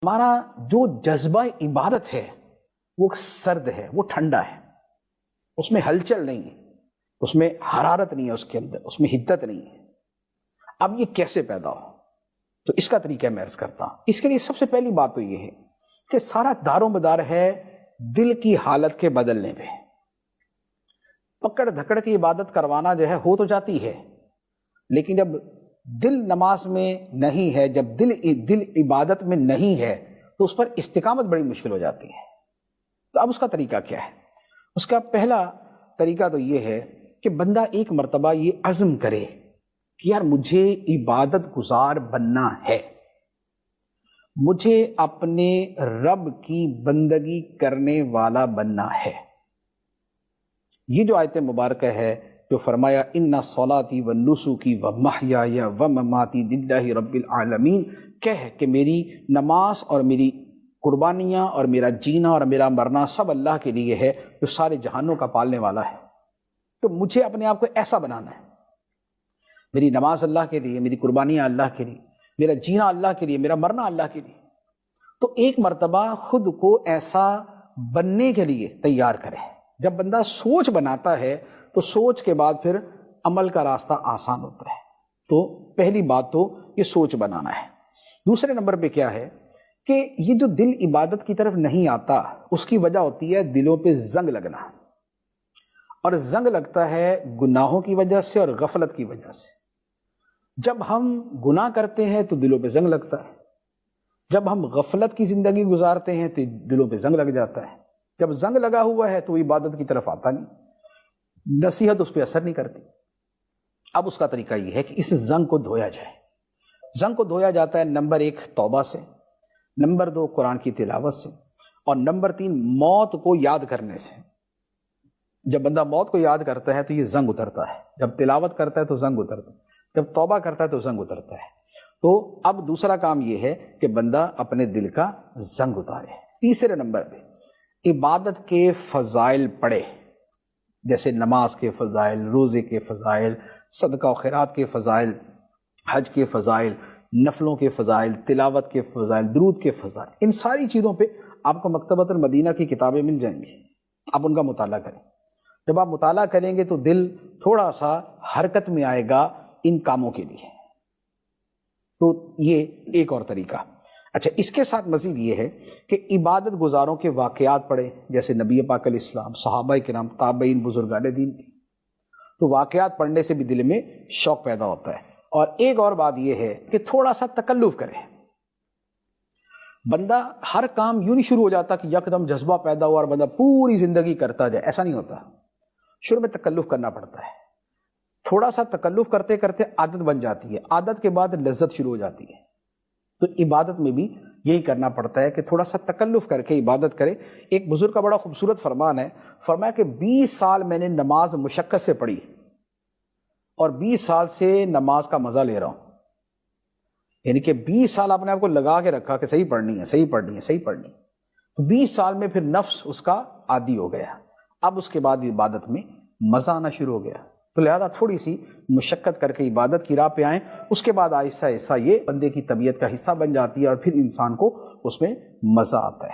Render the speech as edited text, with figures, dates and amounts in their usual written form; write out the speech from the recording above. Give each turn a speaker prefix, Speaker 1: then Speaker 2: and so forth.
Speaker 1: ہمارا جو جذبہ عبادت ہے وہ سرد ہے، وہ ٹھنڈا ہے، اس میں ہلچل نہیں ہے، اس میں حرارت نہیں ہے، اس کے اندر اس میں حدت نہیں ہے۔ اب یہ کیسے پیدا ہو؟ تو اس کا طریقہ میں عرض کرتا ہوں۔ اس کے لیے سب سے پہلی بات تو یہ ہے کہ سارا دار و مدار ہے دل کی حالت کے بدلنے پہ۔ پکڑ دھکڑ کی عبادت کروانا جو ہے ہو تو جاتی ہے، لیکن جب دل نماز میں نہیں ہے، جب دل عبادت میں نہیں ہے تو اس پر استقامت بڑی مشکل ہو جاتی ہے۔ تو اب اس کا طریقہ کیا ہے؟ اس کا پہلا طریقہ تو یہ ہے کہ بندہ ایک مرتبہ یہ عزم کرے کہ یار مجھے عبادت گزار بننا ہے، مجھے اپنے رب کی بندگی کرنے والا بننا ہے۔ یہ جو آیت مبارکہ ہے جو فرمایا ان صلاتی و نسکی و محیای و مماتی للہ رب العالمین، کہہ کہ میری نماز اور میری قربانیاں اور میرا جینا اور میرا مرنا سب اللہ کے لیے ہے جو سارے جہانوں کا پالنے والا ہے۔ تو مجھے اپنے آپ کو ایسا بنانا ہے، میری نماز اللہ کے لیے، میری قربانیاں اللہ کے لیے، میرا جینا اللہ کے لیے، میرا مرنا اللہ کے لیے۔ تو ایک مرتبہ خود کو ایسا بننے کے لیے تیار کرے۔ جب بندہ سوچ بناتا ہے تو سوچ کے بعد پھر عمل کا راستہ آسان ہوتا ہے۔ تو پہلی بات تو یہ سوچ بنانا ہے۔ دوسرے نمبر پہ کیا ہے کہ یہ جو دل عبادت کی طرف نہیں آتا، اس کی وجہ ہوتی ہے دلوں پہ زنگ لگنا، اور زنگ لگتا ہے گناہوں کی وجہ سے اور غفلت کی وجہ سے۔ جب ہم گناہ کرتے ہیں تو دلوں پہ زنگ لگتا ہے، جب ہم غفلت کی زندگی گزارتے ہیں تو دلوں پہ زنگ لگ جاتا ہے۔ جب زنگ لگا ہوا ہے تو وہ عبادت کی طرف آتا نہیں، نصیحت اس پہ اثر نہیں کرتی۔ اب اس کا طریقہ یہ ہے کہ اس زنگ کو دھویا جائے۔ زنگ کو دھویا جاتا ہے نمبر 1 توبہ سے، نمبر 2 قرآن کی تلاوت سے، اور نمبر 3 موت کو یاد کرنے سے۔ جب بندہ موت کو یاد کرتا ہے تو یہ زنگ اترتا ہے، جب تلاوت کرتا ہے تو زنگ اترتا ہے، جب توبہ کرتا ہے تو زنگ اترتا ہے۔ تو اب دوسرا کام یہ ہے کہ بندہ اپنے دل کا زنگ اتارے۔ تیسرے نمبر پہ عبادت کے فضائل پڑھے، جیسے نماز کے فضائل، روزے کے فضائل، صدقہ و خیرات کے فضائل، حج کے فضائل، نفلوں کے فضائل، تلاوت کے فضائل، درود کے فضائل۔ ان ساری چیزوں پہ آپ کو مکتبۃ المدینہ کی کتابیں مل جائیں گی، آپ ان کا مطالعہ کریں۔ جب آپ مطالعہ کریں گے تو دل تھوڑا سا حرکت میں آئے گا ان کاموں کے لیے۔ تو یہ ایک اور طریقہ۔ اچھا، اس کے ساتھ مزید یہ ہے کہ عبادت گزاروں کے واقعات پڑھیں، جیسے نبی پاک علیہ السلام، صحابہ کرام، تابعین، بزرگان دین کی۔ تو واقعات پڑھنے سے بھی دل میں شوق پیدا ہوتا ہے۔ اور ایک اور بات یہ ہے کہ تھوڑا سا تکلف کرے۔ بندہ ہر کام یوں نہیں شروع ہو جاتا کہ یکدم جذبہ پیدا ہوا اور بندہ پوری زندگی کرتا جائے، ایسا نہیں ہوتا۔ شروع میں تکلف کرنا پڑتا ہے، تھوڑا سا تکلف کرتے کرتے عادت بن جاتی ہے، عادت کے بعد لذت شروع ہو جاتی ہے۔ تو عبادت میں بھی یہی کرنا پڑتا ہے کہ تھوڑا سا تکلف کر کے عبادت کرے۔ ایک بزرگ کا بڑا خوبصورت فرمان ہے، فرمایا کہ 20 سال میں نے نماز مشقت سے پڑھی اور 20 سال سے نماز کا مزہ لے رہا ہوں۔ یعنی کہ 20 سال آپ نے آپ کو لگا کے رکھا کہ صحیح پڑھنی ہے، صحیح پڑھنی ہے، صحیح پڑھنی ہے۔ تو 20 سال میں پھر نفس اس کا عادی ہو گیا، اب اس کے بعد عبادت میں مزہ آنا شروع ہو گیا۔ تو لہذا تھوڑی سی مشقت کر کے عبادت کی راہ پہ آئیں، اس کے بعد آہستہ آہستہ یہ بندے کی طبیعت کا حصہ بن جاتی ہے اور پھر انسان کو اس میں مزہ آتا ہے۔